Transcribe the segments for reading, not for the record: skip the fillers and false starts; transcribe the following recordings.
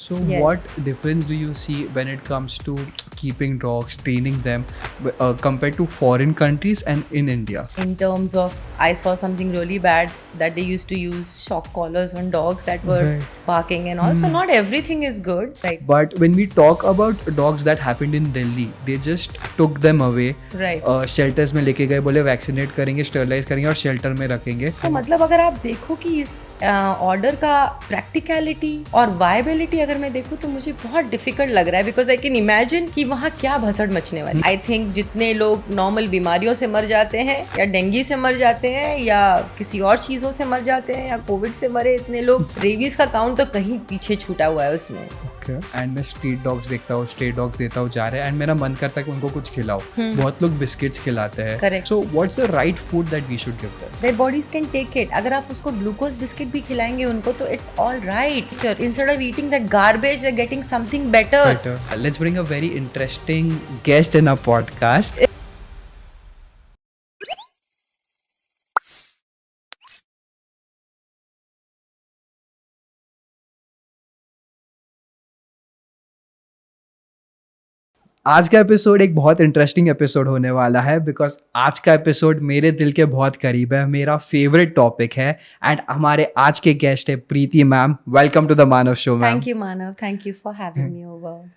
So, Yes. what difference do you see when it comes to keeping dogs, training them, compared to foreign countries and in India? In terms of, I saw something really bad that they used to use shock collars on dogs that were Right. barking and all. So not everything is good, right? But when we talk about dogs that happened in Delhi, they just took them away. Right. Shelters में लेके गए, बोले vaccinate करेंगे, sterilise करेंगे और shelter में रखेंगे. तो मतलब अगर आप देखो कि इस ऑर्डर का प्रैक्टिकलिटी और वायबिलिटी अगर मैं देखूँ तो मुझे बहुत डिफिकल्ट लग रहा है, बिकॉज आई कैन इमेजिन कि वहाँ क्या भसड़ मचने वाली. आई थिंक जितने लोग नॉर्मल बीमारियों से मर जाते हैं या डेंगू से मर जाते हैं या किसी और चीज़ों से मर जाते हैं या कोविड से मरे, इतने लोग रेबीज का काउंट तो कहीं पीछे छूटा हुआ है उसमें. एंड मैं स्ट्रीट डॉग्स देखता हूँ, स्ट्रे डॉग्स देता हूँ जा रहे हैं, एंड मेरा मन करता है कि उनको कुछ खिलाओ. बहुत लोग बिस्किट्स खिलाते हैं. Correct. So what's the right food that we should give them? Their bodies can take it. अगर आप उसको ग्लूकोज बिस्किट भी खिलाएंगे उनको तो it's all right. Instead of eating that garbage they getting something better. Let's bring a very interesting guest in our podcast. आज का episode एक बहुत इंटरेस्टिंग एपिसोड होने वाला है, बिकॉज आज का एपिसोड मेरे दिल के बहुत करीब है, मेरा फेवरेट टॉपिक है. एंड हमारे आज के गेस्ट है Preeti ma'am. Welcome to the Manav show ma'am. Thank you Manav, thank you for having me over.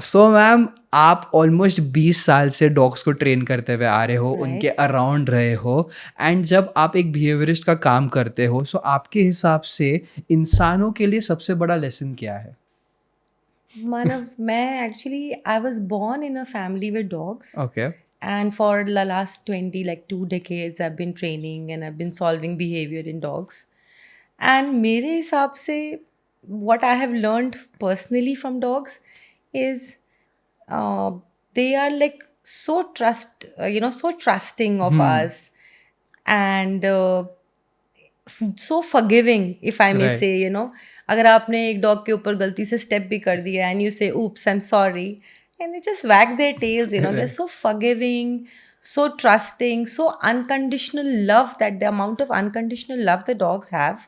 So ma'am, आप ऑलमोस्ट 20 साल से डॉग्स को ट्रेन करते हुए आ रहे हो, Right. उनके अराउंड रहे हो, एंड जब आप एक बिहेवियरिस्ट का काम करते हो, सो आपके हिसाब से इंसानों के लिए सबसे बड़ा लेसन क्या है? मानव, मैं actually I was born in a family with dogs. Okay. And for the last 20, like 2 decades, I've been training and I've been solving behavior in dogs. And मेरे हिसाब से what I have learned personally from dogs is they are like so so trusting of us, and so forgiving, if I may Right. say. अगर आपने एक dog के ऊपर गलती से स्टेप भी कर दिया and you say oops, I'm sorry, and they just wag their tails. They're Right. so forgiving, so trusting, so unconditional love, that the amount of unconditional love the dogs have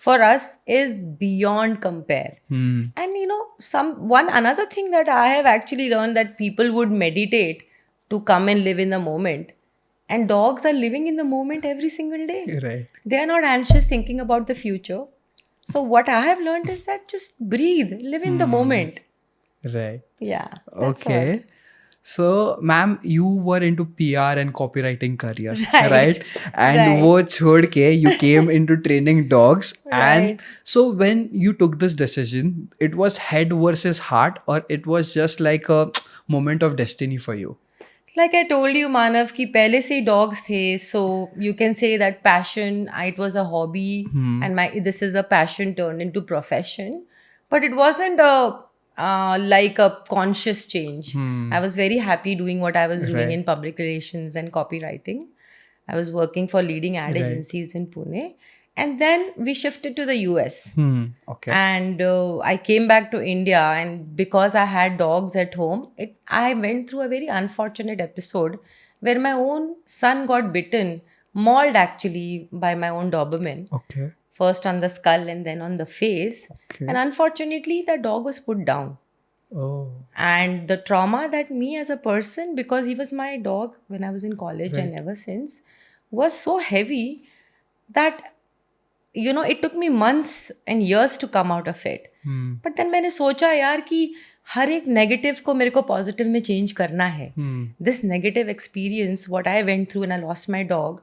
for us is beyond compare. And one another thing that I have actually learned, that people would meditate to come and live in the moment, and dogs are living in the moment every single day. Right. They are not anxious thinking about the future. So what I have learned is that just breathe, live in the moment. Right. Yeah. That's Okay. what. So, ma'am, you were into PR and copywriting career, Right. right? And Right. वो छोड़ के you came into training dogs. Right. And so when you took this decision, it was head versus heart, or it was just like a moment of destiny for you? Like I told you, Manav, कि पहले से ही dogs थे, so you can say that passion, it was a hobby, and this is a passion turned into profession, but it wasn't like a conscious change. I was very happy doing what I was doing Right. in public relations and copywriting. I was working for leading ad Right. agencies in Pune, and then we shifted to the US. Okay. And I came back to India, and because I had dogs at home, I went through a very unfortunate episode where my own son got bitten, mauled actually, by my own Doberman, Okay. first on the skull and then on the face. Okay. And unfortunately, the dog was put down. Oh. And the trauma that me as a person, because he was my dog when I was in college and ever since, was so heavy that it took me months and years to come out of it. But then मैंने सोचा यार कि हर एक negative को मेरे को positive में change करना है. This negative experience, what I went through when I lost my dog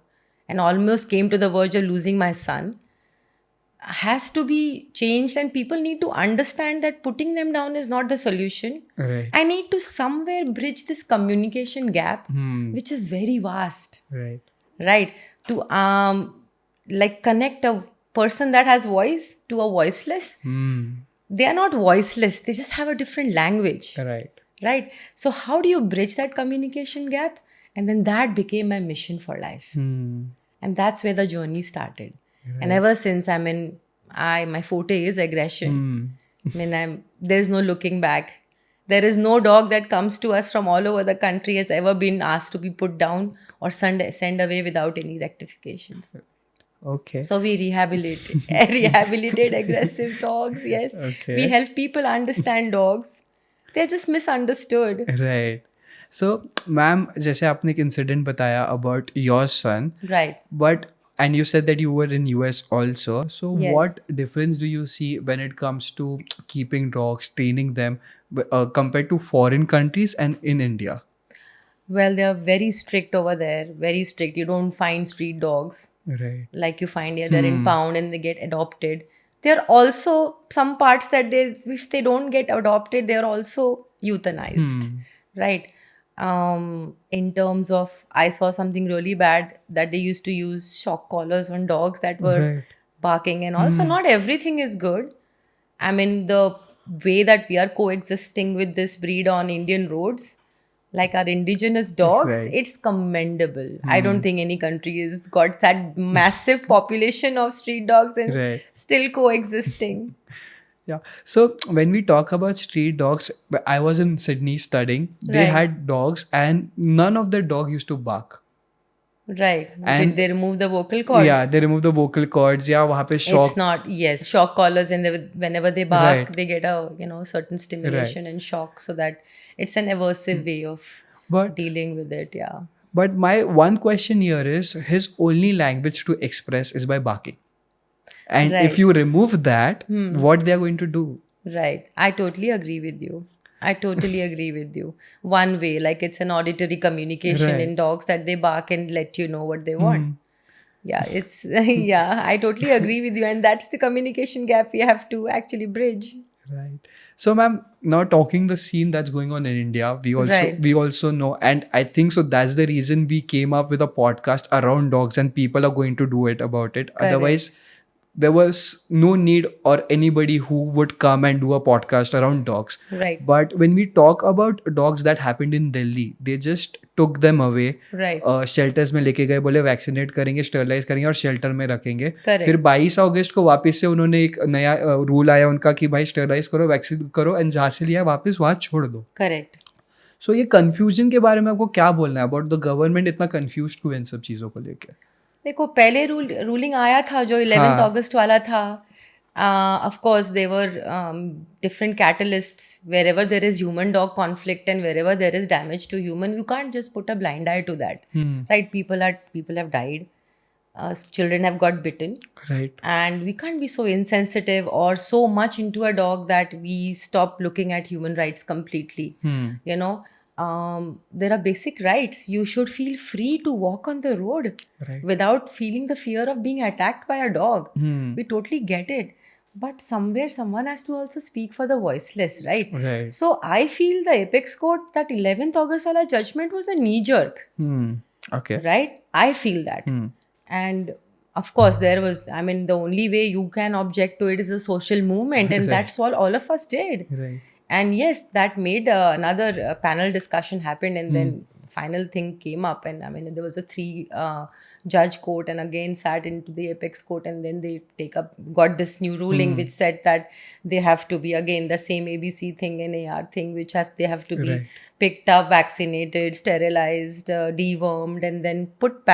and almost came to the verge of losing my son, has to be changed, and people need to understand that putting them down is not the solution. Right. I need to somewhere bridge this communication gap, which is very vast. Right. To like connect a person that has voice to a voiceless. They are not voiceless, they just have a different language. Right. So how do you bridge that communication gap? And then that became my mission for life. And that's where the journey started. And ever since, my forte is aggression. There's no looking back. There is no dog that comes to us from all over the country has ever been asked to be put down or send away without any rectifications. Okay. So we rehabilitate aggressive dogs. Yes. Okay. We help people understand dogs. They're just misunderstood. Right. So, ma'am, जैसे आपने एक incident बताया about your son, Right. but and you said that you were in US also. So, Yes. what difference do you see when it comes to keeping dogs, training them, compared to foreign countries and in India? Well, they are very strict over there. Very strict. You don't find street dogs Right. like you find here. They're in pound and they get adopted. There are also some parts that if they don't get adopted, they are also euthanized. Right. In terms of, I saw something really bad that they used to use shock collars on dogs that were Right. barking and all. So not everything is good. I mean, the way that we are coexisting with this breed on Indian roads, like our indigenous dogs, Right. it's commendable. I don't think any country has got that massive population of street dogs and Right. still coexisting. Yeah. So when we talk about street dogs, I was in Sydney studying. They Right. had dogs, and none of the dog used to bark. Right. And- Did they remove the vocal cords? Yeah, they remove the vocal cords. Yeah, वहाँ पे shock. It's not, yes, shock collars, and whenever they bark, Right. they get a certain stimulation and shock, so that it's an aversive way of But dealing with it. Yeah. but my one question here is his only language to express is by barking. And Right. if you remove that, what they are going to do? Right. I totally agree with you. I totally agree with you. One way, like it's an auditory communication Right. in dogs that they bark and let you know what they want. Yeah, it's, yeah, I totally agree with you. And that's the communication gap we have to actually bridge. Right. So, ma'am, now talking the scene that's going on in India, Right. we also know, and I think so that's the reason we came up with a podcast around dogs, and people are going to do it about it. Correct. Otherwise, there was no need or anybody who would come and do a podcast around dogs. Right. But when we talk about dogs that happened in Delhi, they just took them away. Right. Shelters में लेके गए, बोले vaccinate करेंगे, sterilise करेंगे और shelter में रखेंगे. Correct. फिर 22 अगस्त को वापस से उन्होंने एक नया रूल आया उनका कि भाई स्टरलाइज करो, वैक्सीन करो, एंड जहाँ से लिया वापस वहाँ छोड़ दो. Correct. सो ये कंफ्यूजन के बारे में आपको क्या बोलना है अबाउट द गवर्नमेंट इतना कंफ्यूज क्यों इन सब चीज़ों को लेके? देखो, पहले रूलिंग आया था जो 11th अगस्त वाला था. Of course, there were different catalysts. Wherever there is human-dog conflict and wherever there is damage to human, you can't just put a blind eye to that, right? People have died. Children have got bitten, Right. and we can't be so insensitive or so much into a dog that we stop looking at human rights completely. You know, there are basic rights. You should feel free to walk on the road Right. without feeling the fear of being attacked by a dog. We totally get it. But somewhere someone has to also speak for the voiceless, right? Right. So I feel the apex court, that 11th August wala judgment was a knee jerk, Okay. right? I feel that. And of course there was, I mean, the only way you can object to it is a social movement, and Right. that's all of us did. Right. And yes, that made another panel discussion happen, and then final thing came up, and I mean there was a 3 judge court, and again sat into the apex court, and then they got this new ruling which said that they have to be again the same ABC thing and AR thing, which they have to be Right. picked up, vaccinated, sterilized, dewormed, and then put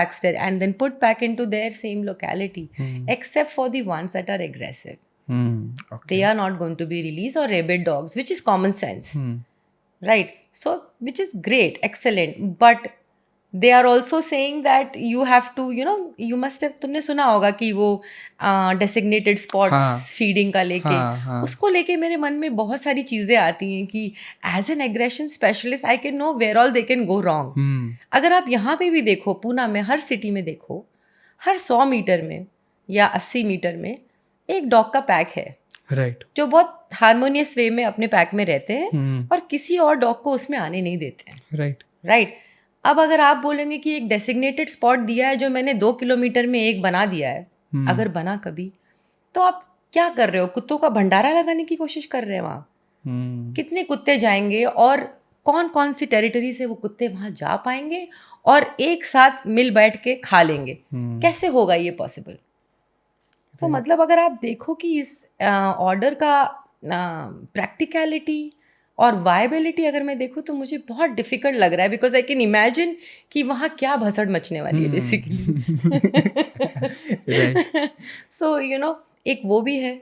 back into their same locality, except for the ones that are aggressive. Okay. They are not going to be released, or rabid dogs, which is common sense. Right. So, which is great, excellent. But they are also saying that you have to, you must have, तुमने सुना होगा कि वो designated spots हाँ. feeding का लेके, हाँ. उसको लेके मेरे मन में बहुत सारी चीज़ें आती हैं कि as an aggression specialist I can know where all they can go wrong. अगर आप यहाँ पे भी देखो, पूना में हर सिटी में देखो, हर 100 मीटर में या 80 मीटर में एक डॉग का पैक है, Right. जो बहुत हारमोनियस वे में अपने पैक में रहते हैं और किसी और डॉग को उसमें आने नहीं देते हैं. Right. राइट. अब अगर आप बोलेंगे कि एक डेसिग्नेटेड स्पॉट दिया है जो मैंने 2 किलोमीटर में एक बना दिया है, अगर बना कभी, तो आप क्या कर रहे हो? कुत्तों का भंडारा लगाने की कोशिश कर रहे हैं वहाँ. कितने कुत्ते जाएंगे और कौन कौन सी टेरिटरी से वो कुत्ते वहाँ जा पाएंगे और एक साथ मिल बैठ के खा लेंगे? कैसे होगा ये पॉसिबल? तो मतलब अगर आप देखो कि इस ऑर्डर का प्रैक्टिकलिटी और वायबिलिटी अगर मैं देखूँ तो मुझे बहुत डिफिकल्ट लग रहा है, बिकॉज आई कैन इमेजिन कि वहाँ क्या भसड़ मचने वाली है बेसिकली. सो यू नो, एक वो भी है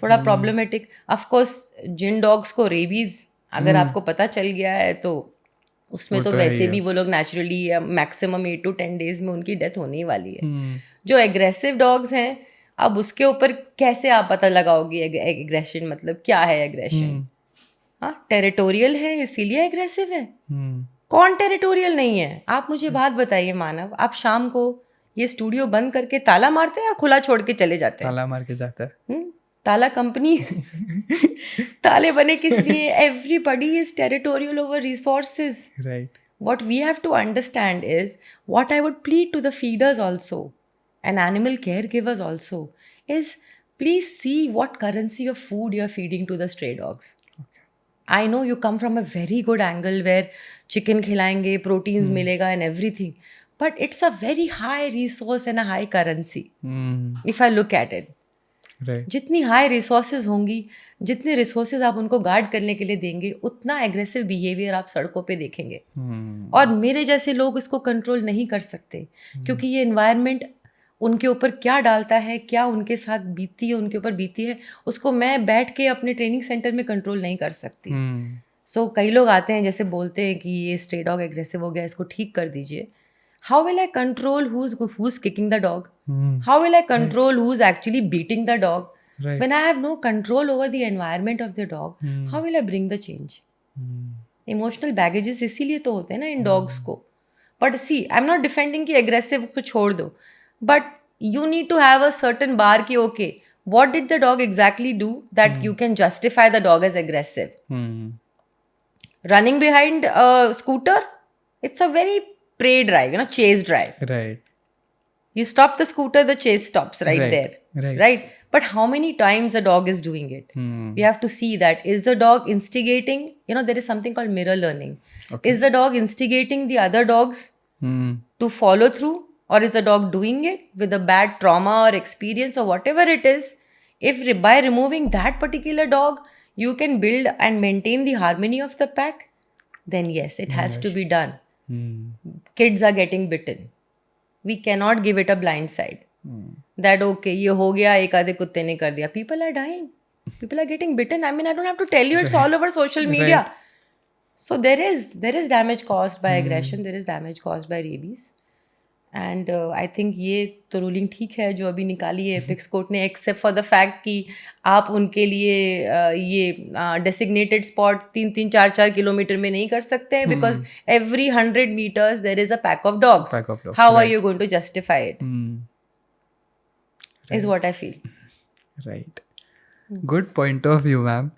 थोड़ा प्रॉब्लमेटिक. ऑफ कोर्स जिन डॉग्स को रेबीज अगर आपको पता चल गया है तो उसमें तो वैसे भी वो लोग नेचुरली मैक्सिमम 8 to 10 days में उनकी डेथ होने ही वाली है. जो एग्रेसिव डॉग्स हैं, अब उसके ऊपर कैसे आप पता लगाओगे एग्रेशन मतलब क्या है एग्रेशन? हाँ, टेरिटोरियल है इसीलिए एग्रेसिव है. कौन टेरिटोरियल नहीं है? आप मुझे बात बताइए मानव, आप शाम को ये स्टूडियो बंद करके ताला मारते हैं या खुला छोड़ के चले जाते हैं? ताला मार के जाता है. ताला कंपनी ताले बने किस लिए? Everybody is territorial over resources. Right. What we have to understand is, what I would plead to the feeders also and animal caregivers also is, please see what currency of food you're feeding to the stray dogs. Okay. I know you come from a very good angle where chicken खिलाएंगे, proteins मिलेगा and everything, but it's a very high resource and a high currency if I look at it. Right. जितनी high resources होंगी, जितने resources आप उनको guard करने के लिए देंगे, उतना एग्रेसिव बिहेवियर आप सड़कों पे देखेंगे. और मेरे जैसे लोग इसको कंट्रोल नहीं कर सकते क्योंकि ये एनवायरनमेंट उनके ऊपर क्या डालता है, क्या उनके साथ बीतती है, उनके ऊपर बीती है, उसको मैं बैठ के अपने ट्रेनिंग सेंटर में कंट्रोल नहीं कर सकती. सो कई लोग आते हैं जैसे बोलते हैं कि ये स्ट्रे डॉग एग्रेसिव हो गया, इसको ठीक कर दीजिए. How will I control who's kicking the dog? How will I control who's actually beating the dog? Right. When I have no control over the environment of the dog, how will I bring the change? Emotional baggages इसीलिए तो होते हैं ना इन dogs को. But see, I'm not defending कि aggressive को छोड़ दो, but you need to have a certain bar कि okay, what did the dog exactly do that you can justify the dog as aggressive? Running behind a scooter, it's a very prey drive, chase drive. Right. You stop the scooter, the chase stops right there. Right. But how many times a dog is doing it? You have to see that. Is the dog instigating? There is something called mirror learning. Okay. Is the dog instigating the other dogs to follow through? Or is the dog doing it with a bad trauma or experience or whatever it is? If by removing that particular dog, you can build and maintain the harmony of the pack, then yes, it has to be done. Kids are getting bitten. We cannot give it a blind side. That okay, ये हो गया, एक आधे कुत्ते ने कर दिया. People are dying. People are getting bitten. I mean, I don't have to tell you. It's all over social media. Right. So there is damage caused by aggression. There is damage caused by rabies. And I think ये तो ruling ठीक है जो अभी निकाली है apex court ने, except for the fact कि आप उनके लिए ये डेसिग्नेटेड स्पॉट 3-4 किलोमीटर में नहीं कर सकते हैं, because every 100 meters there is a pack of dogs. How are you going to justify it? Is what I feel. Right. Good point of view ma'am.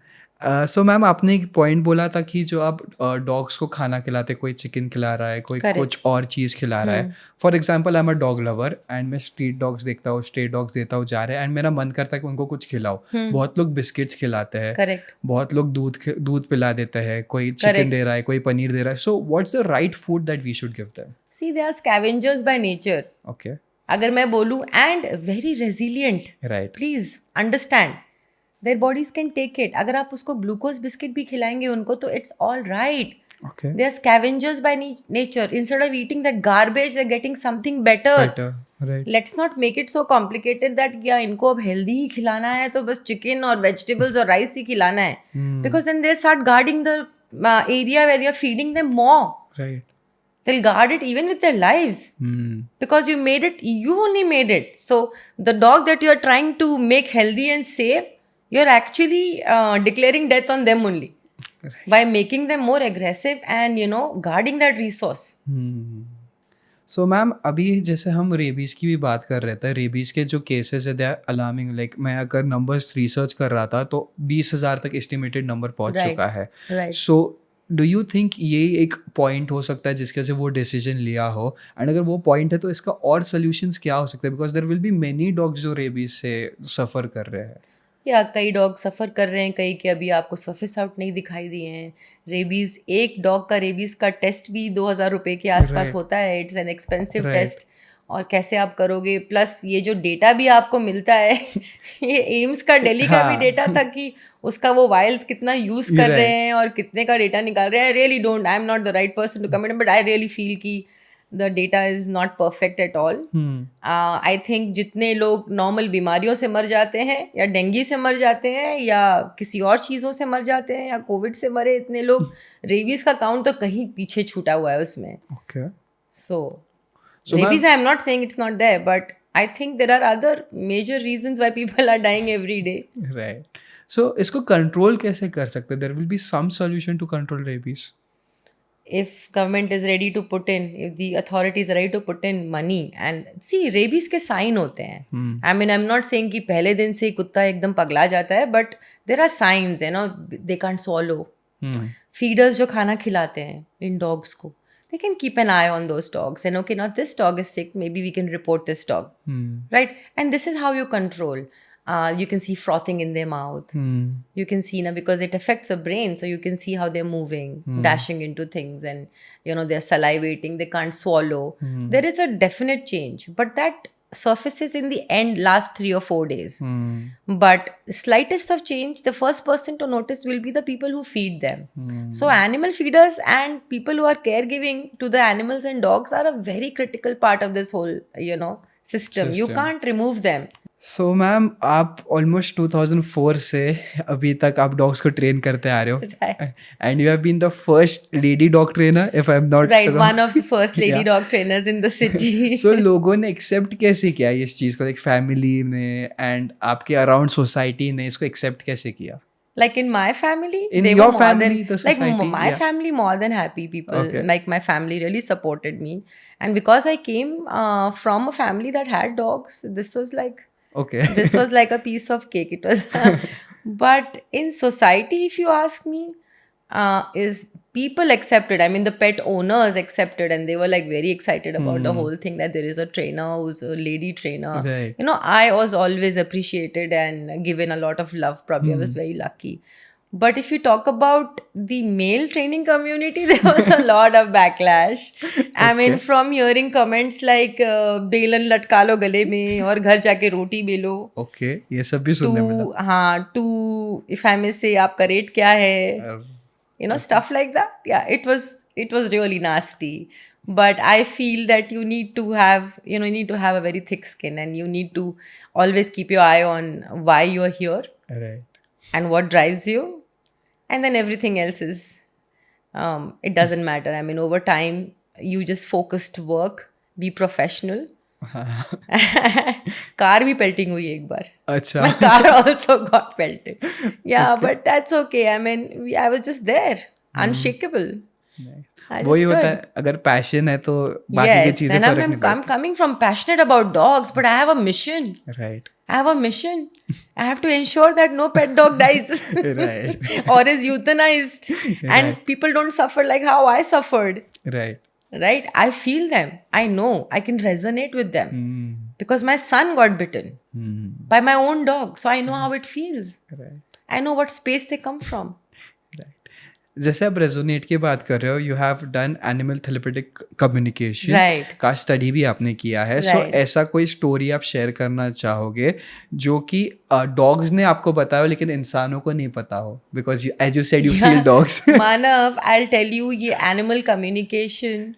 So ma'am, आपने एक point बोला था कि जो आप डॉग्स को खाना खिलाते, कोई चिकन खिला रहा है, कोई कुछ और चीज़ खिला रहा है. For example, I am a dog lover and मैं स्ट्रीट डॉग्स देखता हूँ, स्ट्रे डॉग्स देता हूँ जा रहे हैं, एंड मेरा मन करता है कि उनको कुछ खिलाओ. बहुत लोग बिस्किट्स खिलाते हैं. करेक्ट. बहुत लोग दूध पिला देते हैं, कोई चिकन दे रहा है, कोई पनीर दे रहा है. So what's the right food that we should give them? See, they are scavengers by nature. Okay. अगर मैं बोलूँ, and very resilient. Right. Please understand, their bodies can take it. अगर आप उसको ग्लूकोज बिस्किट भी खिलाएंगे उनको तो it's all right. Okay. They are scavengers by nature. Instead of eating that garbage, they're getting something better. Right. Let's not make it so complicated that क्या इनको अब healthy ही खिलाना है तो बस chicken और vegetables और rice ही खिलाना है. Because then they start guarding the area where they are feeding them more. Right. They'll guard it even with their lives. Because you made it, you only made it. So the dog that you are trying to make healthy and safe, you're actually declaring death on them only. Right. By making them more aggressive and guarding that resource. So ma'am, अभी जैसे हम rabies की भी बात कर रहे थे, rabies के जो केसेस है दे आर अलार्मिंग. लाइक मैं अगर नंबर्स रिसर्च कर रहा था तो 20,000 तक एस्टिमेटेड नंबर पहुंच चुका है. सो डू यू थिंक ये एक पॉइंट हो सकता है जिसके से वो डिसीजन लिया हो? एंड अगर वो पॉइंट है तो इसका और सोल्यूशंस क्या हो सकते हैं? Because there will be many dogs जो रेबीज़ से सफ़र कर रहे हैं. या कई डॉग सफ़र कर रहे हैं, कई के अभी आपको सर्फेस आउट नहीं दिखाई दिए हैं. रेबीज़, एक डॉग का रेबीज़ का टेस्ट भी 2,000 रुपये के आसपास होता है. It's an expensive test. और कैसे आप करोगे, प्लस ये जो डेटा भी आपको मिलता है ये एम्स का दिल्ली का भी डेटा था कि उसका वो वायल्स कितना यूज कर रहे हैं और कितने का डेटा निकाल रहे हैं. I really don't, I am not the right person to comment, but I really feel कि the data is not perfect at all. I think जितने लोग नॉर्मल बीमारियों से मर जाते हैं या डेंगू से मर जाते हैं या किसी और चीज़ों से मर जाते हैं या कोविड से मरे, इतने लोग रेबीज का काउंट तो कहीं पीछे छूटा हुआ है उसमें. So rabies, I am not saying it's not there, but I think there are other major reasons why people are dying every day. Right. So इसको control कैसे कर सकते? There will be some solution to control rabies. If government is ready to put in, if the authorities are ready to put in money, and see rabies के sign होते हैं. I mean, I'm not saying कि पहले दिन से कुत्ता एकदम पगला जाता है, but there are signs, you know, they can't swallow. Feeders जो खाना खिलाते हैं इन dogs को, they can keep an eye on those dogs and okay, now this dog is sick, maybe we can report this dog. Right? And this is how you control. You can see frothing in their mouth. You can see now, because it affects the brain, so you can see how they're moving, dashing into things, and you know, they're salivating, they can't swallow. There is a definite change, but that surfaces in the end last 3 or 4 days. But slightest of change, the first person to notice will be the people who feed them. So animal feeders and people who are caregiving to the animals and dogs are a very critical part of this whole, you know, system. You can't remove them. So ma'am, आप almost 2004 से अभी तक आप dogs को train करते आ रहे हो, and you have been the first lady dog trainer, if I am not right, one of the first lady dog trainers in the city. So लोगों ने एक्सेप्ट कैसे किया इस चीज़ को, लाइक फैमिली ने एंड आपके अराउंड सोसाइटी ने इसको एक्सेप्ट कैसे किया? Like in my family, in they your were more family, than, the society, like my yeah. family more than happy people. Okay. Like my family really supported me, and because I came from a family that had dogs, this was like okay. this was like a piece of cake. It was, but in society, if you ask me, is people accepted. I mean, the pet owners accepted, and they were like very excited about the whole thing, that there is a trainer who's a lady trainer. Right. You know, I was always appreciated and given a lot of love. Probably I was very lucky. But if you talk about the male training community, there was a lot of backlash. I mean, from hearing comments like बेलन लटका लो गले में और घर जाके रोटी बेलो. Okay, ये सब भी सुनने मिला. हाँ, to if I may say आपका रेट क्या है? You know, stuff like that. Yeah, it was really nasty. But I feel that you need to have, you know, you need to have a very thick skin, and you need to always keep your eye on why you're here. Right. And what drives you. And then everything else is, it doesn't matter. I mean, over time, you just focus to work, be professional. Car भी pelting हुई एक बार. अच्छा. My car also got pelted. Yeah, okay. But that's okay. I mean, I was just there, unshakable. वही होता है, अगर passion है तो बाकी की चीजें फर्क नहीं पड़ती. I'm coming from passionate about dogs, but I have a mission. Right. I have a mission. I have to ensure that no pet dog dies. Right. Or is euthanized. And people don't suffer like how I suffered. Right. Right? I feel them. I know. I can resonate with them. Because my son got bitten by my own dog. So I know how it feels. Right. I know what space they come from. जैसे आप resonate की बात कर रहे हो, you have done animal therapeutic communication का study भी आपने किया है. सो ऐसा कोई स्टोरी आप शेयर करना चाहोगे जो कि डॉग्स ने आपको बताया लेकिन इंसानों को नहीं पता हो, because as you said you feel dogs. Manav, I will tell you, ये एनिमल कम्युनिकेशन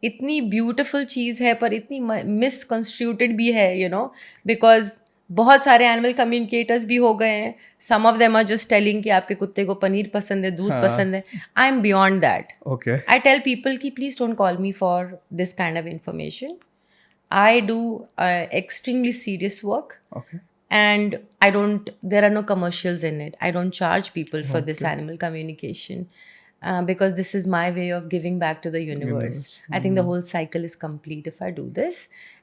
इतनी ब्यूटिफुल चीज़ है पर इतनी मिसकंस्ट्रूटेड भी है, यू नो, बिकॉज बहुत सारे एनिमल कम्युनिकेटर्स भी हो गए हैं. Some of them are just telling कि आपके कुत्ते को पनीर पसंद है, दूध पसंद है. I am beyond that. Okay. I tell people कि please don't call me for this kind of information. I do extremely serious work. Okay. And there are no commercials in it. I don't charge people for this animal communication. Because this is my way of giving back to the universe. I think the whole cycle is complete if I do this.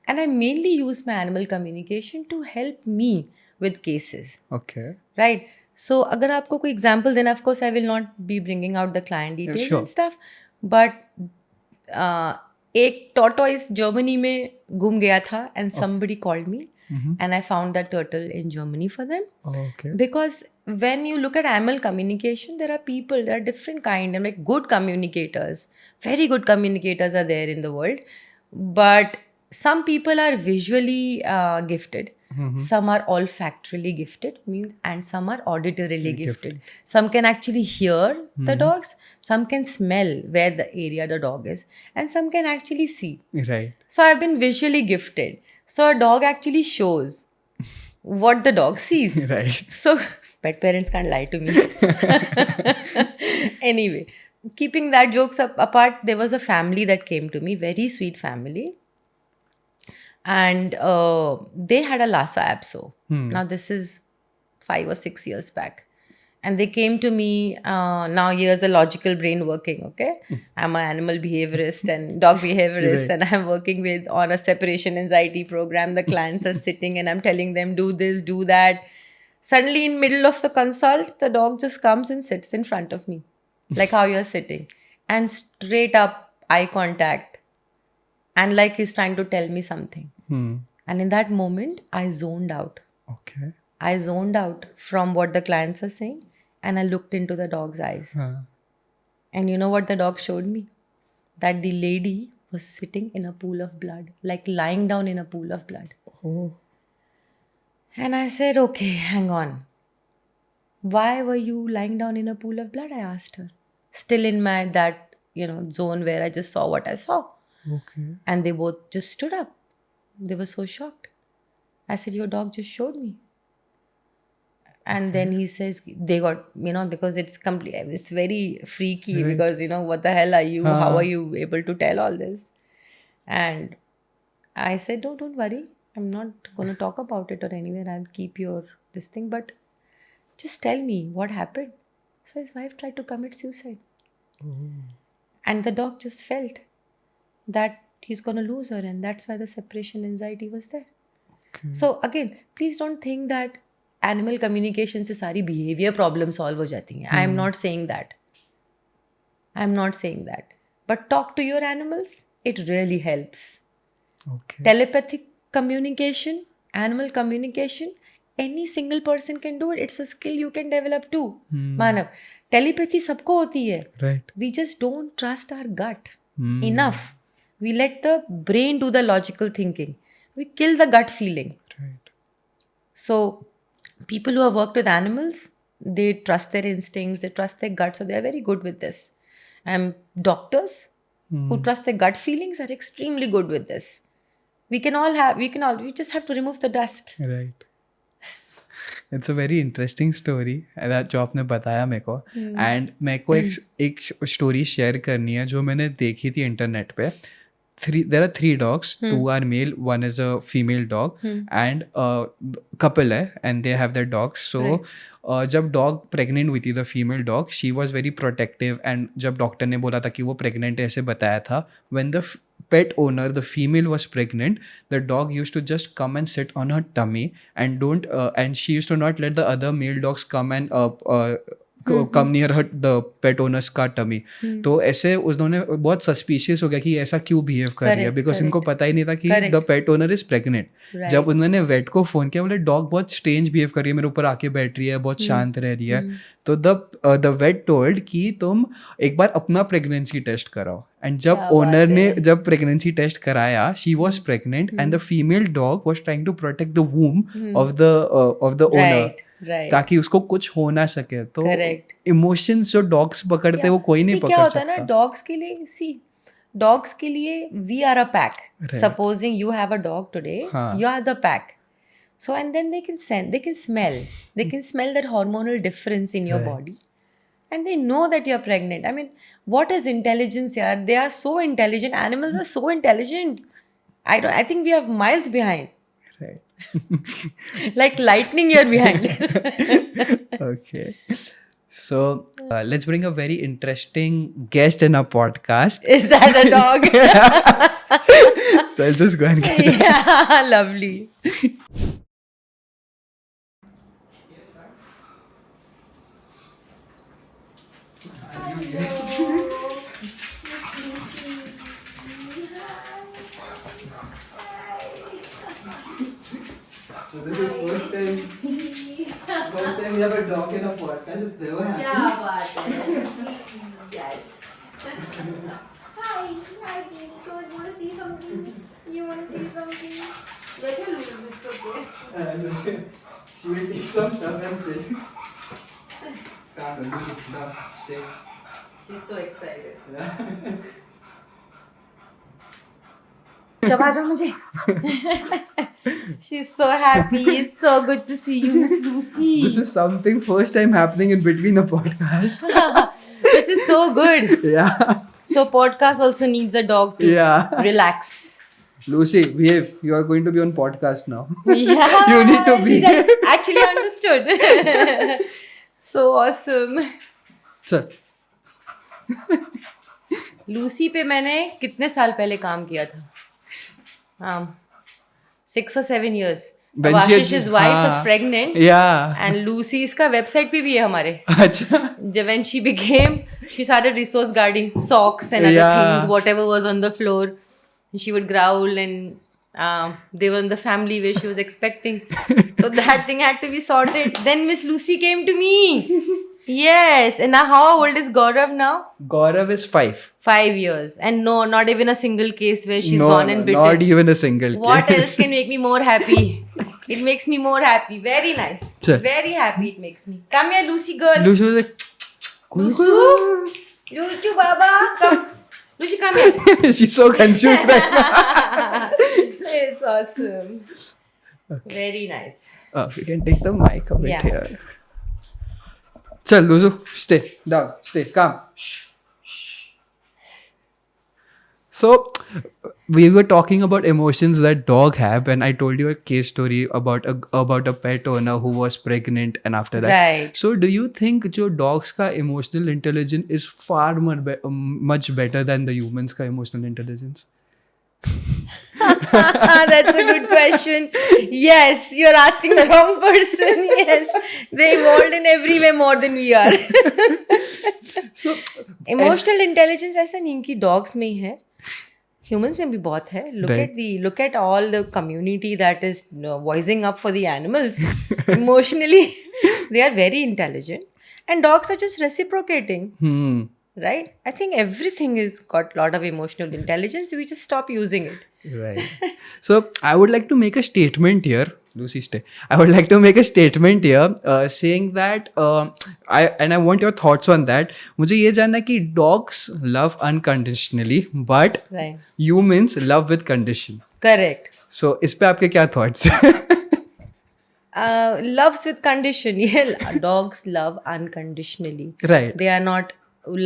And I mainly use my animal communication to help me with cases. Okay. Right? So, अगर आपको कोई example देना, of course, I will not be bringing out the client details and stuff. But एक tortoise Germany में घूम गया था, and somebody called me. And I found that turtle in Germany for them. Okay. Because when you look at animal communication, there are people, there are different kind, and like good communicators, very good communicators are there in the world. But some people are visually gifted. Some are olfactorily gifted, means, and some are auditorily gifted. Some can actually hear the dogs, some can smell where the area the dog is, and some can actually see. Right. So I've been visually gifted. So a dog actually shows what the dog sees. Right. So pet parents can't lie to me. Anyway, keeping that jokes apart, there was a family that came to me, very sweet family. And they had a Lhasa Apso. Now this is 5 or 6 years back. And they came to me, now here's the logical brain working, okay? I'm an animal behaviorist and dog behaviorist, and I'm working on a separation anxiety program. The clients are sitting and I'm telling them, do this, do that. Suddenly in middle of the consult, the dog just comes and sits in front of me, like how you're sitting. And straight up eye contact. And like he's trying to tell me something. And in that moment, I zoned out. Okay. I zoned out from what the clients are saying, and I looked into the dog's eyes. And you know what the dog showed me? That the lady was sitting in a pool of blood, like lying down in a pool of blood. Oh. And I said, okay, hang on. Why were you lying down in a pool of blood? I asked her. Still in that zone where I just saw what I saw. Okay. And they both just stood up. They were so shocked. I said, your dog just showed me. And then he says, they got, because it's very freaky, Right. because, what the hell are you? How are you able to tell all this? And I said, no, don't worry. I'm not going to talk about it or anywhere. I'll keep this thing. But just tell me what happened. So his wife tried to commit suicide. And the dog just felt that he's going to lose her, and that's why the separation anxiety was there. Okay. So again, please don't think that animal communication से सारी behavior problem solve हो जाती हैं. I am not saying that. But talk to your animals. It really helps. Okay. Telepathic communication, animal communication, any single person can do it. It's a skill you can develop too. Manav, telepathy सबको होती है. Right. We just don't trust our gut enough. We let the brain do the logical thinking. We kill the gut feeling. Right. So people who have worked with animals, they trust their instincts, they trust their gut, so they are very good with this. And doctors who trust their gut feelings are extremely good with this. We just have to remove the dust. Right. It's a very interesting story that जो आपने बताया मेरे को. And मेरे को एक story share करनी है जो मैंने देखी थी इंटरनेट पे. There are 3 dogs. 2 are male, 1 is a female dog, and couple है, and they have their dogs. So जब dog pregnant हुई थी, the female dog, she was very protective, and जब डॉक्टर ने बोला था कि वो pregnant है, ऐसे बताया था. When the pet owner, the female, was pregnant, the dog used to just come and sit on her tummy and and she used to not let the other male dogs come and come near her, the pet owner's का tummy. तो ऐसे उन्होंने बहुत suspicious हो गया कि ऐसा क्यों behave कर रही है, because इनको पता ही नहीं था कि the pet owner is pregnant. जब उन्होंने vet को phone किया, बोले dog बहुत strange behave कर रही है, मेरे ऊपर आके बैठ रही है, बहुत शांत रह रही है. तो the vet told कि तुम एक बार अपना pregnancy test कराओ. And जब owner ने जब pregnancy test कराया, she was pregnant, and the female dog was trying to protect the womb of the owner. Right. ताकि उसको कुछ हो ना सके. तो Correct. इमोशंस जो डॉग्स पकड़ते हैं वो कोई नहीं पकड़ क्या होता है सकता. ना, डॉग्स के लिए we are a pack. Supposing you have a dog today, you are the pack. So and then they can smell that hormonal difference in your body, and they know that you are pregnant. I mean, what is intelligence here? They are so intelligent. Animals are so intelligent. I think we are miles behind. Right. Like lightning you're behind. Okay. So let's bring a very interesting guest in our podcast. Is that a dog? So I'll just go and get it. Yeah, lovely. So this is first time we have a dog in a podcast. It's never happened. क्या बात है? Yes. Hi, baby. Don't want to see something? You want to see something? Let her lose it, okay? She will take some stuff and sit. Come, stay. She's so excited. Yeah. Chabaja mujhe. She's so happy. It's so good to see you, Miss Lucy. This is something first time happening in between a podcast. Which is so good. Yeah. So podcast also needs a dog to Yeah. relax. Lucy, behave. You are going to be on podcast now. Yeah. You need to be. She actually understood. So awesome. Sir. Lucy पे मैंने कितने साल पहले काम किया था? 6 or 7 years. When she had- Ashish's wife was हाँ. pregnant. Yeah. And Lucy इसका वेबसाइट पे भी है हमारे. अच्छा. When she became, she started resource guarding socks and other Yeah. things, whatever was on the floor. And she would growl and they were in the family where she was expecting. So that thing had to be sorted. Then Miss Lucy came to me. Yes. And now how old is Gaurav now? Gaurav is 5. 5 years. And no, not even a single case where she's No, gone and bitten. not even a single What case. else can make me more happy? It makes me more happy. Very nice. Sure. Very happy it makes me. Come here, Lucy girl. Lucy was like, Lucy. Lucy Baba. Come. Lucy, come here. she's so confused right now. It's awesome. Very nice. Oh, you can take the mic a bit Yeah. here. Chal, Luzu, stay down, stay calm. So, we were talking about emotions that dog have, and I told you a case story about a pet owner who was pregnant, and after that. Right. So, do you think जो dogs का emotional intelligence is far much better than the humans का emotional intelligence? That's a good question. Yes, you're asking the wrong person. Yes, they evolved in every way more than we are. So, Emotional intelligence ऐसा नहीं कि dogs में ही है. Humans में भी बहुत है. Right. Look at all the community that is voicing up for the animals. Emotionally, they are very intelligent, and dogs are just reciprocating. Right? I think everything is got lot of emotional intelligence. We just stop using it. Right. So I would like to make a statement here. Lucy, stay. I would like to make a statement here, saying that I want your thoughts on that. मुझे ये जानना है कि dogs love unconditionally, but Right. humans love with condition. Correct. So इस पे आपके क्या thoughts? Loves with condition. Yeah, dogs love unconditionally. Right. They are not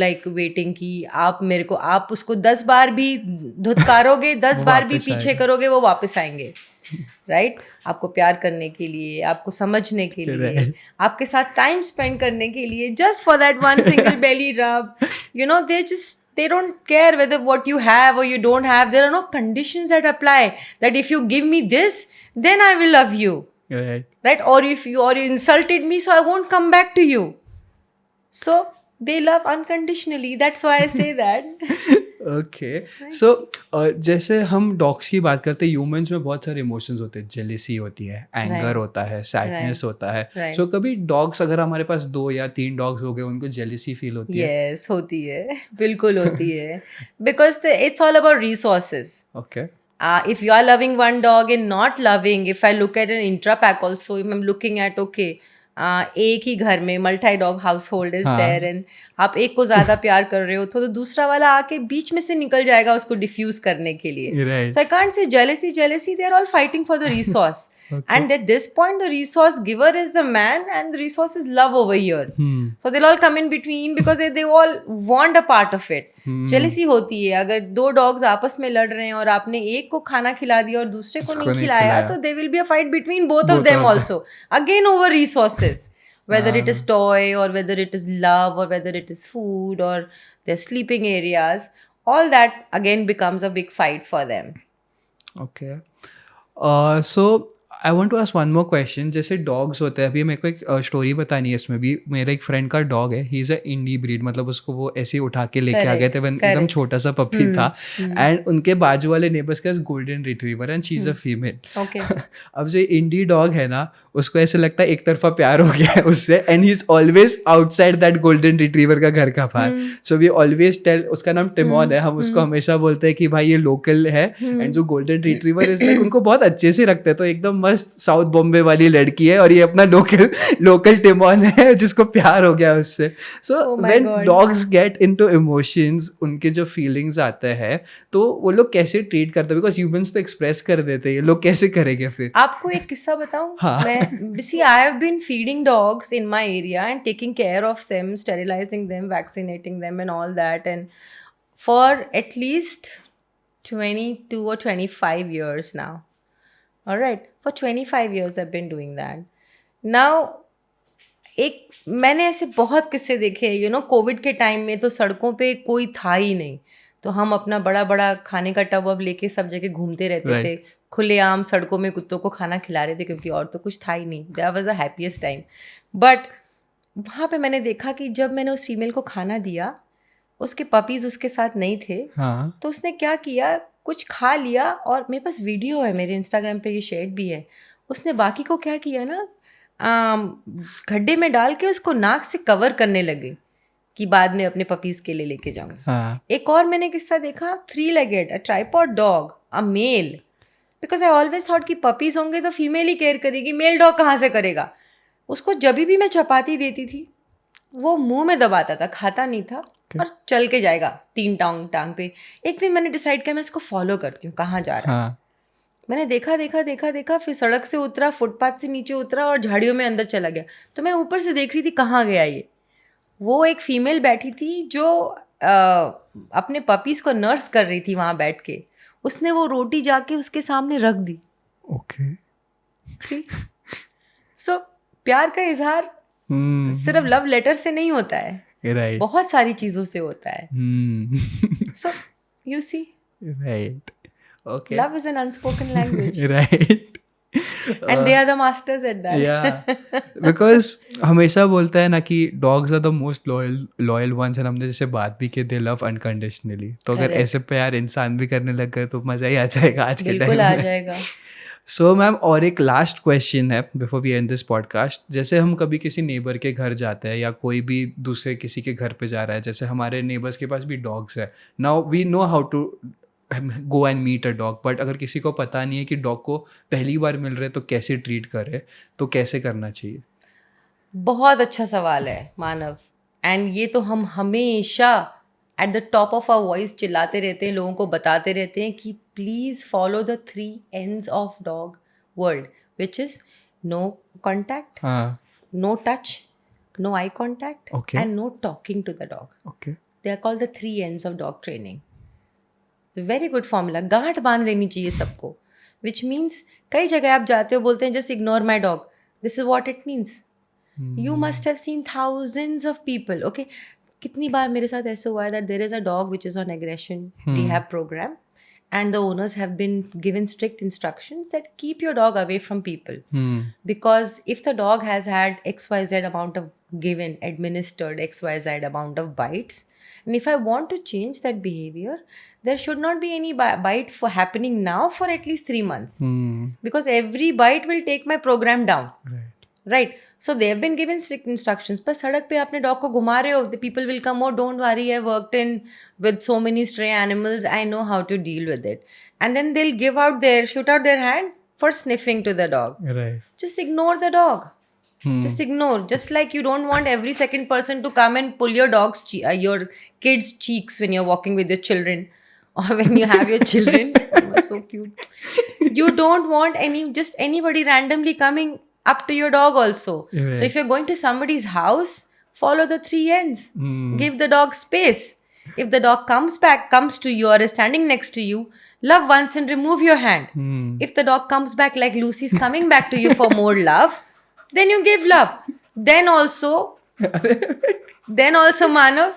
like waiting कि आप उसको 10 बार भी धुतकारोगे 10 बार भी वापस पीछे आएंगे। करोगे वो वापस आएंगे. राइट आपको प्यार करने के लिए आपको समझने के लिए Right. आपके साथ टाइम स्पेंड करने के लिए just for that one single belly rub. You know, they don't care whether what you have or you don't have. There are no conditions that apply that if you give me this then I will love you. Right. Or if you insulted me so I won't come back to you. So they love unconditionally. That's why I say that. Okay. So जैसे हम dogs की बात करते हैं, humans में बहुत सारे emotions होते हैं. जेलिसी होती है, एंगर Right. होता है, सैडनेस होता है. Right. सो कभी डॉग्स अगर हमारे पास 2 या 3 डॉग्स हो गए उनको जेलिसी फील होती है? Yes, होती है. बिल्कुल होती है. Because it's all about resources. Okay. If you are loving one dog and not loving, if I look at an intra-pack also, if I'm looking at, okay, एक ही घर में multi dog house hold is हाँ. There and आप एक को ज़्यादा प्यार कर रहे हो तो दूसरा वाला आके बीच में से निकल जाएगा उसको डिफ्यूज करने के लिए. Right. So I can't say jealousy, they are all fighting for the resource. Okay. And at this point, the resource giver is the man and the resource is love over here. So they'll all come in between because they all want a part of it. Jealousy होती है. अगर 2 dogs आपस में लड़ रहे हैं और आपने एक को खाना खिला दिया और दूसरे को उसको नहीं नहीं खिलाया खिलाया. तो there will be a fight between both of Both them of also. Again over resources. Whether it is toy or whether it is love or whether it is food or their sleeping areas. All that again becomes a big fight for them. Okay. So I want to ask one more question. जैसे dogs होते हैं, अभी मेरे को एक story बतानी है इसमें भी. मेरा एक फ्रेंड का डॉग है, he is a indie breed, मतलब उसको वो ऐसे ही उठा के लेके आ गए थे when एकदम छोटा सा पपी था. एंड उनके बाजू वाले नेबर्स के पास golden retriever and she is a female. अब जो इंडी डॉग है ना, उसको ऐसे लगता है एक तरफा प्यार हो गया है उससे, and he is always outside that golden retriever का घर का बाहर. सो वी ऑलवेज टेल, उसका नाम टिमोन है, हम उसको हमेशा बोलते हैं कि भाई ये लोकल है. एंड जो गोल्डन रिट्रीवर इज लाइक, उनको बहुत अच्छे से रखते हैं, तो एकदम मस्त साउथ बॉम्बे वाली लड़की है, और ये अपना लोकल टिमोन है जिसको प्यार हो गया उससे. So when dogs get into emotions, उनके जो फीलिंग्स आते हैं, तो वो लोग कैसे ट्रीट करते हैं? बिकॉज ह्यूमंस तो एक्सप्रेस कर देते हैं, ये लोग कैसे करेंगे फिर? आपको एक किस्सा बताऊं? मैं see, I have been feeding dogs in my area and taking care of them, sterilizing them, vaccinating them and all that, and for at least 22 or 25 years now. All right, for 25 years I've been doing that. Now मैंने ऐसे बहुत किस्से देखे हैं, Covid के time में तो सड़कों पे कोई था ही नहीं, तो हम अपना बड़ा बड़ा खाने का टब अब लेके सब जगह घूमते रहते थे, खुलेआम सड़कों में कुत्तों को खाना खिला रहे थे, क्योंकि और तो कुछ था ही नहीं. That was the happiest time. But वहाँ पे मैंने देखा कि जब मैंने उस फीमेल को खाना दिया, उसके पपीज़ उसके साथ नहीं थे. तो उसने क्या किया, कुछ खा लिया, और मेरे पास वीडियो है, मेरे इंस्टाग्राम पे ये शेयर भी है. उसने बाकी को क्या किया ना, गड्ढे में डाल के उसको नाक से कवर करने लगे कि बाद में अपने पपीज़ के लिए लेके जाऊँगा. एक और मैंने किस्सा देखा, 3-legged, a tripod dog, a male. Because I always thought कि पपीज़ होंगे तो फीमेल ही केयर करेगी, मेल डॉग कहाँ से करेगा. उसको जब भी मैं चपाती देती थी, वो मुंह में दबाता था, खाता नहीं था, और चल के जाएगा 3 टांग पे. एक दिन मैंने डिसाइड किया मैं इसको फॉलो करती हूँ, कहाँ जा रहा है. मैंने देखा, फिर सड़क से उतरा, फुटपाथ से नीचे उतरा और झाड़ियों में अंदर चला गया. तो मैं ऊपर से देख रही थी कहाँ गया ये. वो एक फीमेल बैठी थी जो अपने पपीज़ को नर्स कर रही थी वहाँ बैठ के. उसने वो रोटी जाके उसके सामने रख दी. सो प्यार का इजहार सिर्फ लव लेटर से नहीं होता है, बहुत सारी चीजों से होता है. So you see, love is an unspoken language, and they are the masters at that. Yeah, because हमेशा बोलता है ना कि dogs are the most loyal ones, and हमने जैसे बात भी की, they love unconditionally. तो अगर ऐसे प्यार इंसान भी करने लग गए तो मज़ा ही आ जाएगा आज के टाइम में. बिल्कुल आ जाएगा. सो मैम, और एक लास्ट क्वेश्चन है before we end this podcast. जैसे हम कभी किसी नेबर के घर जाते हैं, या कोई भी दूसरे किसी के घर पे जा रहा है, जैसे हमारे नेबर्स के पास भी डॉग्स है. Now we know how to go and meet a dog, but अगर किसी को पता नहीं है कि डॉग को पहली बार मिल रहे तो कैसे ट्रीट करे, तो कैसे करना चाहिए? बहुत अच्छा सवाल है मानव. एंड ये तो हम हमेशा at the top of our voice चिल्लाते रहते हैं, लोगों को बताते रहते हैं कि please follow the 3 ends of dog world, which is no contact, no touch, no eye contact, and no talking to the dog. They are called the 3 ends of dog training. Very good formula. गांठ बांध देनी चाहिए सबको. Which means कई जगह आप जाते हो, बोलते हैं just ignore my dog. This is what it means. You must have seen thousands of people. Okay, कितनी बार मेरे साथ ऐसे हुआ है that there is a dog which is on aggression rehab program, and the owners have been given strict instructions that keep your dog away from people. Because if the dog has had XYZ amount of given, administered XYZ amount of bites, and if I want to change that behavior, there should not be any bite for happening now for at least 3 months. Because every bite will take my program down. Right. So they have been given strict instructions. पर सड़क पे अपने dog को घुमा रहे हो, the people will come, oh don't worry, I worked in with so many stray animals, I know how to deal with it. And then they'll shoot out their hand for sniffing to the dog. Right. Just ignore the dog. Just ignore. Just like you don't want every second person to come and pull your your kids' cheeks when you're walking with your children, or when you have your children. Oh, so cute. You don't want anybody randomly coming up to your dog also. Right. So if you're going to somebody's house, follow the 3 ends. Give the dog space. If the dog comes to you or is standing next to you, love once and remove your hand. If the dog comes back like Lucy's coming back to you for more love, then you give love. Then also Manav,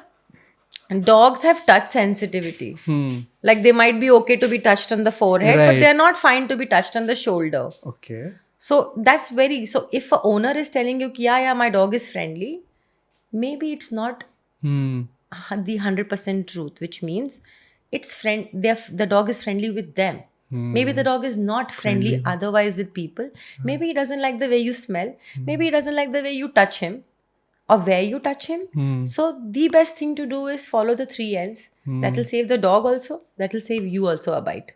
dogs have touch sensitivity. Like they might be okay to be touched on the forehead, but they're not fine to be touched on the shoulder. Okay. So that's very, so if a owner is telling you, yeah, my dog is friendly, maybe it's not Hmm. the 100% truth, which means the dog is friendly with them. Maybe the dog is not friendly otherwise with people. Maybe he doesn't like the way you smell. Maybe he doesn't like the way you touch him or where you touch him. So the best thing to do is follow the 3 N's. That will save the dog also, that will save you also a bite.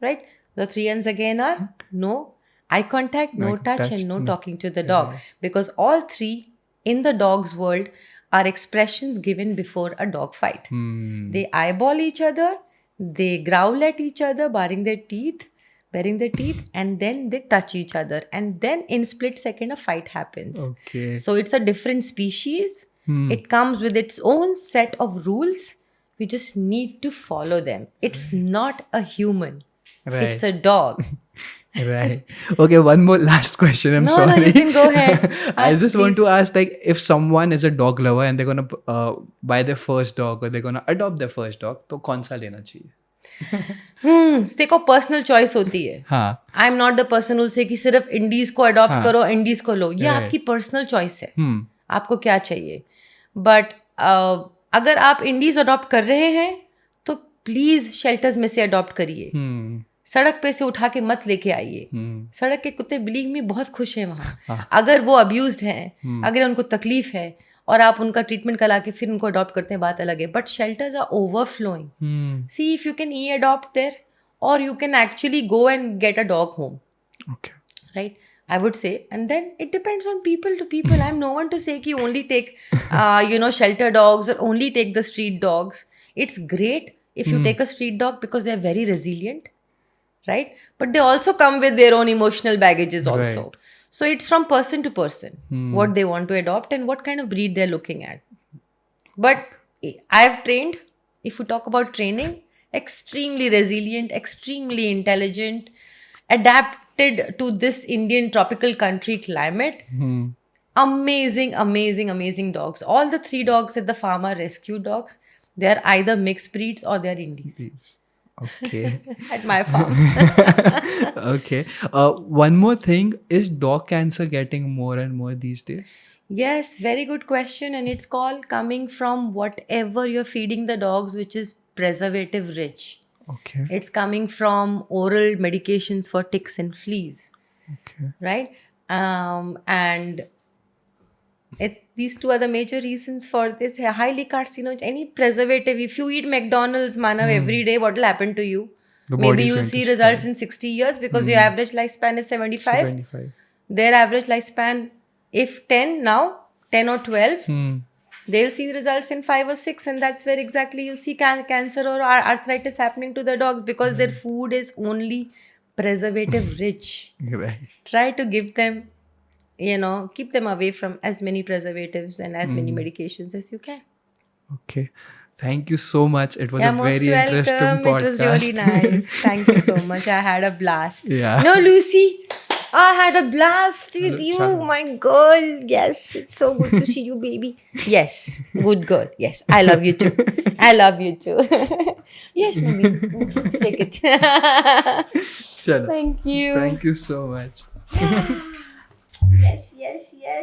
Right? The 3 N's again are no eye contact, no touch, and no talking to the dog. Because all 3 in the dog's world are expressions given before a dog fight. They eyeball each other, they growl at each other, baring their teeth, and then they touch each other. And then in split second, a fight happens. Okay. So it's a different species. It comes with its own set of rules. We just need to follow them. It's not a human. Right. It's a dog. Right. Okay, one more last question. I'm No, sorry. no, you can go ahead. I Ask, just want please. to ask, like, if someone is a dog lover and they're gonna buy their first dog or they're gonna adopt their first dog, तो कौन सा लेना चाहिए? देखो personal choice होती है. हाँ. आई am not the person will say कि सिर्फ इंडीज को अडॉप्ट करो, इंडीज को लो. ये आपकी पर्सनल चॉइस है. आपको क्या चाहिए. बट अगर आप इंडीज अडॉप्ट कर रहे हैं तो प्लीज शेल्टर्स में से अडॉप्ट करिए. सड़क पे से उठा के मत लेके आइए. सड़क के कुत्ते बिलीव मी बहुत खुश हैं वहाँ. अगर वो अब्यूज्ड हैं, अगर उनको तकलीफ है और आप उनका ट्रीटमेंट करा के फिर उनको अडॉप्ट करते हैं, बात अलग है. But shelters are overflowing. See if you can uh adopt there or you can actually go and get a dog home. Okay. Right? I would say. And then it depends on people to people. I'm no one to say ki only take, shelter dogs or only take the street dogs. It's great if you take a street dog because they're very resilient. Right? But they also come with their own emotional baggages also. Right. So it's from person to person what they want to adopt and what kind of breed they're looking at. But I've trained, if we talk about training, extremely resilient, extremely intelligent, adapted to this Indian tropical country climate. Amazing, amazing, amazing dogs. All the 3 dogs at the farm are rescue dogs. They're either mixed breeds or they're Indies. Okay. At my farm. Okay. One more thing, is dog cancer getting more and more these days? Yes, very good question. And it's called coming from whatever you're feeding the dogs, which is preservative rich. Okay. It's coming from oral medications for ticks and fleas. Okay. Right? And these 2 are the major reasons for this. Highly carcinogenic. Any preservative, if you eat McDonald's every day, what will happen to you? The Maybe body is you'll going see to results in 60 years because your average lifespan is 75. 75. Their average lifespan, if 10 now, 10 or 12, they'll see the results in 5 or 6, and that's where exactly you see cancer or arthritis happening to the dogs because their food is only preservative rich. Right. Try to give them, keep them away from as many preservatives and as many medications as you can. Okay. Thank you so much. It was a Most very interesting welcome. podcast. It was really nice. Thank you so much. I had a blast. Yeah. No, Lucy, I had a blast with you, Chalo. my girl. Yes, it's so good to see you, baby. Yes, good girl. Yes, I love you too. I love you too. Yes, mommy. Take it. Chalo. Thank you. Thank you so much. Yes, yes, yes.